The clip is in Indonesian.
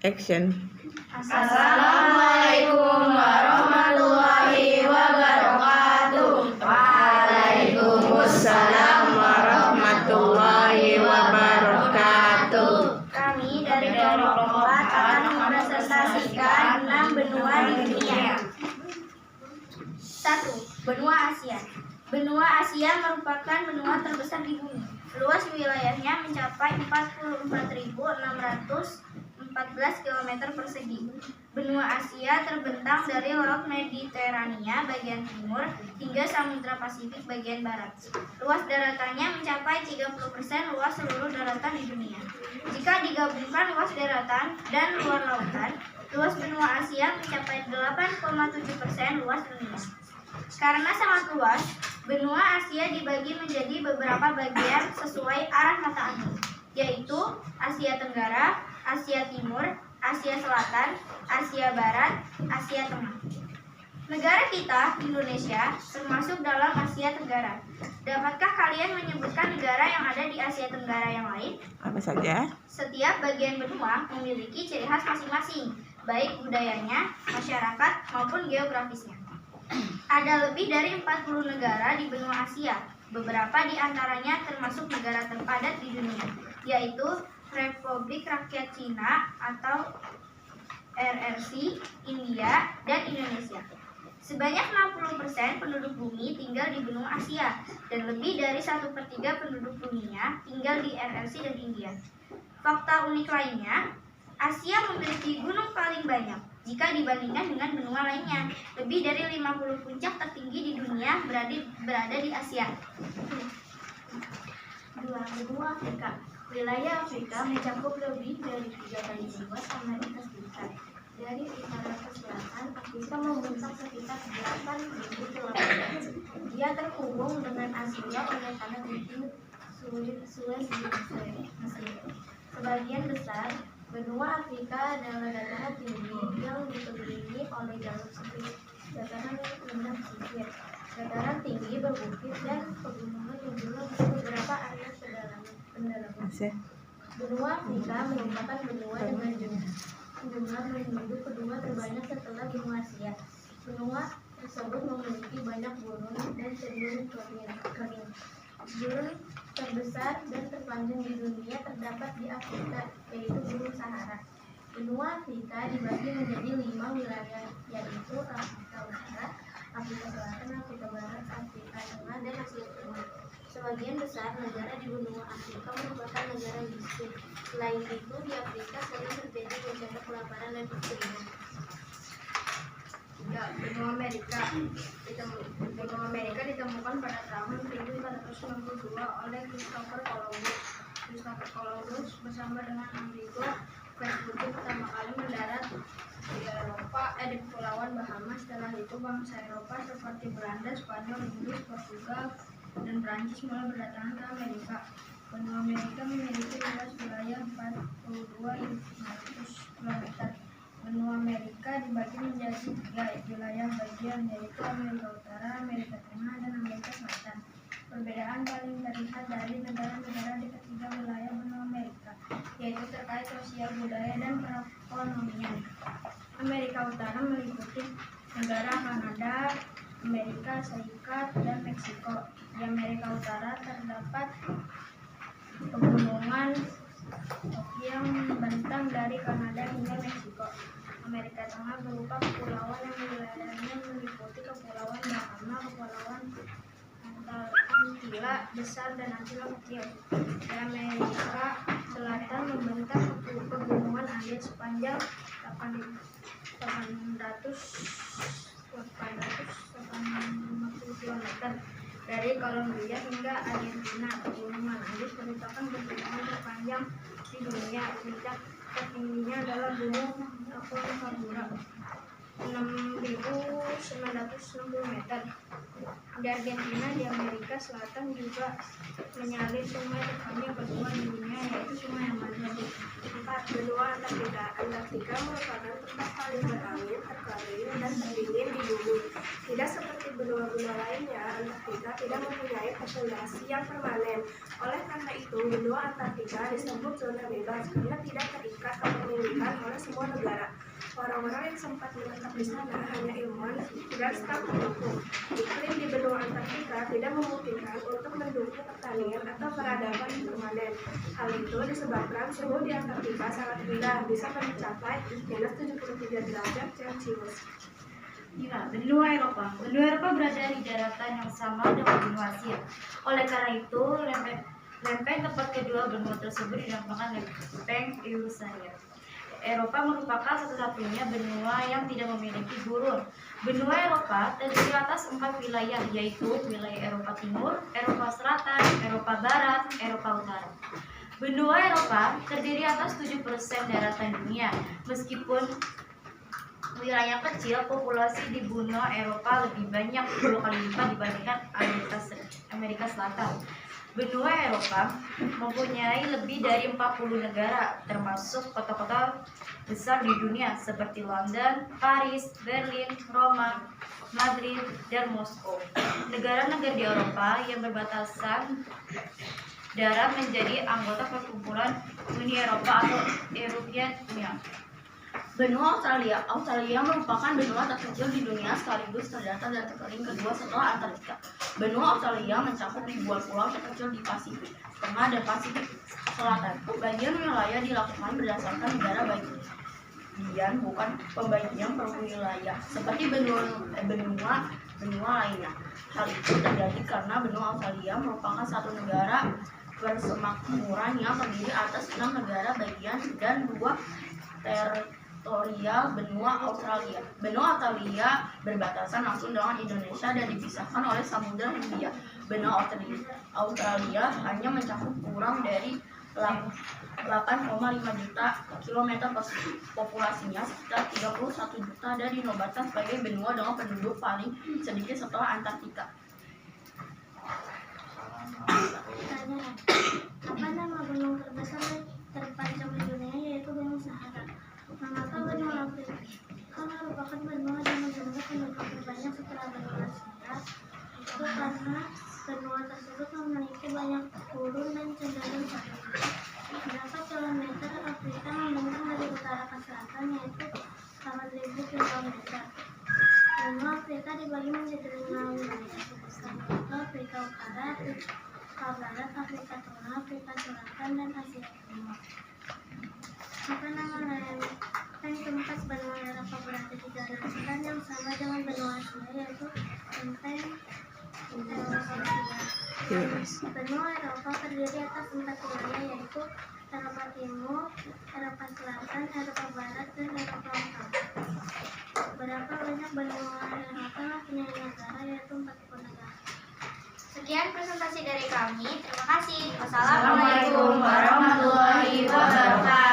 Action. Assalamualaikum warahmatullahi wabarakatuh. Waalaikumsalam warahmatullahi wabarakatuh. Kami dari kelompok 4 akan mepresentasikan 6 benua di dunia. 1. Benua Asia. Benua Asia merupakan benua terbesar di bumi. Luas wilayahnya mencapai 44.614 km persegi. Benua Asia terbentang dari Laut Mediterania bagian timur hingga Samudra Pasifik bagian barat. Luas daratannya mencapai 30% luas seluruh daratan di dunia. Jika digabungkan luas daratan dan luar lautan, luas benua Asia mencapai 8,7% luas dunia. Karena sangat luas, benua Asia dibagi menjadi beberapa bagian sesuai arah mata angin, yaitu Asia Tenggara, Asia Timur, Asia Selatan, Asia Barat, Asia Tengah. Negara kita, Indonesia, termasuk dalam Asia Tenggara. Dapatkah kalian menyebutkan negara yang ada di Asia Tenggara yang lain? Apa saja? Setiap bagian benua memiliki ciri khas masing-masing, baik budayanya, masyarakat, maupun geografisnya. Ada lebih dari 40 negara di benua Asia. Beberapa di antaranya termasuk negara terpadat di dunia, yaitu Republik Rakyat Cina atau RRC, India, dan Indonesia. Sebanyak 60% penduduk bumi tinggal di benua Asia, dan lebih dari 1/3 penduduk dunia tinggal di RRC dan India. Fakta unik lainnya, Asia memiliki gunung paling banyak jika dibandingkan dengan benua lainnya. Lebih dari 50 puncak tertinggi di dunia berada di Asia. 2. Benua Afrika. Wilayah Afrika mencakup lebih dari 3 kali luas Amerika Serikat. Dari utara ke selatan, Afrika membentang sekitar 8.000 km. Dia terhubung dengan Asia oleh tanah bukit Suez di Mesir. Sebagian besar benua Afrika adalah dataran tinggi yang dikelilingi oleh jalur sempit, dataran yang rendah pesisir, dataran tinggi berbukit, dan pegunungan yang belum beberapa area pendalaman. Benua Afrika merupakan benua dengan jumlah penduduk kedua terbanyak setelah benua Asia. Benua tersebut memiliki banyak gunung dan cenderung kering. Gunung terbesar dan terpanjang di dunia terdapat di Afrika, yaitu Gunung Sahara. Benua Afrika dibagi menjadi 5 wilayah, yaitu Afrika Utara, Afrika Selatan, Afrika Barat, Afrika Tengah, dan Asia Timur. Sebagian besar negara di benua Afrika merupakan negara miskin. Selain itu, di Afrika sering terjadi bencana kelaparan dan kekeringan. Benua Amerika. Benua Amerika ditemukan pada tahun 1492 oleh Christopher Columbus. Christopher Columbus bersama dengan Amerigo Vespucci pertama kali mendarat di Kepulauan Bahamas. Setelah itu bangsa Eropa seperti Belanda, Spanyol, Inggris, Portugal, dan Prancis mulai berdatangan ke Amerika. Benua Amerika memiliki luas wilayah 42.500 km. Benua Amerika dibagi menjadi 3 wilayah bagian, yaitu Amerika Utara, Amerika Tengah, dan Amerika Selatan. Perbedaan paling terlihat dari negara-negara di ketiga wilayah benua Amerika, yaitu terkait sosial, budaya, dan perekonomian. Amerika Utara meliputi negara Kanada, Amerika Serikat, dan Meksiko. Di Amerika Utara terdapat pegunungan yang membentang dari Kanada hingga Meksiko. Amerika Tengah berupa kepulauan yang wilayahnya meliputi Kepulauan Bahama, Kepulauan Antila Besar, dan Antila Kecil. Di Amerika Selatan membentang pegunungan Andes sepanjang 850 km dari Kolombia hingga Argentina. Pegunungan Andes merupakan pegunungan terpanjang di dunia. Puncak tertingginya adalah Gunung Aconcagua, 6.960 meter. Di Argentina, di Amerika Selatan juga menyalin sungai terpanjang kedua di dunia, yaitu Sungai Amazon. 4. Benua Antartika. Antartika merupakan tempat paling berangin, terkering, dan terdingin di bumi. Tidak seperti benua-benua lainnya, Antartika tidak mempunyai populasi yang permanen. Oleh karena itu, benua Antartika disebut zona bebas karena tidak terikat kepemilikan oleh semua negara. Orang-orang yang sempat menetap di sana hanya ilmuwan dan staf pendukung. Iklim di benua Antartika tidak memungkinkan untuk mendukung pertanian atau peradaban permanen. Hal itu disebabkan suhu di Antartika sangat rendah, bisa mencapai minus 73 derajat Celcius. Benua Eropa. Benua Eropa berada di daratan yang sama dengan benua Asia. Oleh karena itu, lempeng tempat kedua benua tersebut dinamakan lempeng Eurasia. Eropa merupakan satu-satunya benua yang tidak memiliki gurun. Benua Eropa terdiri atas 4 wilayah, yaitu wilayah Eropa Timur, Eropa Selatan, Eropa Barat, Eropa Utara. Benua Eropa terdiri atas 7% daratan dunia. Meskipun wilayah kecil, populasi di benua Eropa lebih banyak 10 kali lipat dibandingkan Amerika Selatan. Benua Eropa mempunyai lebih dari 40 negara, termasuk kota-kota besar di dunia seperti London, Paris, Berlin, Roma, Madrid, dan Moskow. Negara-negara di Eropa yang berbatasan darat menjadi anggota perkumpulan Uni Eropa atau European Union. Benua Australia. Australia merupakan benua terkecil di dunia sekaligus terdatar dan terkering kedua setelah Antartika. Benua Australia mencakup ribuan pulau terkecil di Pasifik Tengah dan Pasifik Selatan. Pembagian wilayah dilakukan berdasarkan negara bagian, bukan pembagian per wilayah seperti benua lainnya. Hal itu terjadi karena benua Australia merupakan satu negara persemakmuran yang terdiri atas 6 negara bagian dan 2 teritorial benua Australia. Benua Australia berbatasan langsung dengan Indonesia dan dipisahkan oleh Samudra Hindia. Benua Australia hanya mencakup kurang dari 8,5 juta kilometer persegi. Populasinya sekitar 31 juta dan dinobatkan sebagai benua dengan penduduk paling sedikit setelah Antartika. Pertanyaan, apa nama gunung terbesar terpanjang di dunia, yaitu Gunung Sahara? Mengapa benua Afrika merupakan benua dengan jumlah penduduk terbanyak setelah benua Asia? Itu karena benua tersebut memiliki banyak gurun dan cenderung panas. Berapa kilometer Afrika membentang dari utara ke selatan, yaitu 8.000 kilometer. Benua Afrika dibagi menjadi 5 wilayah sebesar, yaitu Afrika Utara, Afrika Barat, Afrika Tengah, Afrika Selatan, dan Asia Timur. Apa nama lempeng tempat benua Eropa berada di daratan yang sama dengan benua Asia, yaitu lempeng Eurasia. Benua Eropa terdiri atas 4 wilayah, yaitu Eropa Timur, Eropa Selatan, Eropa Barat, dan Eropa Utara. Berapa banyak benua Eropa mempunyai negara, yaitu 40 negara. Sekian presentasi dari kami. Terima kasih. Wassalamualaikum warahmatullahi wabarakatuh.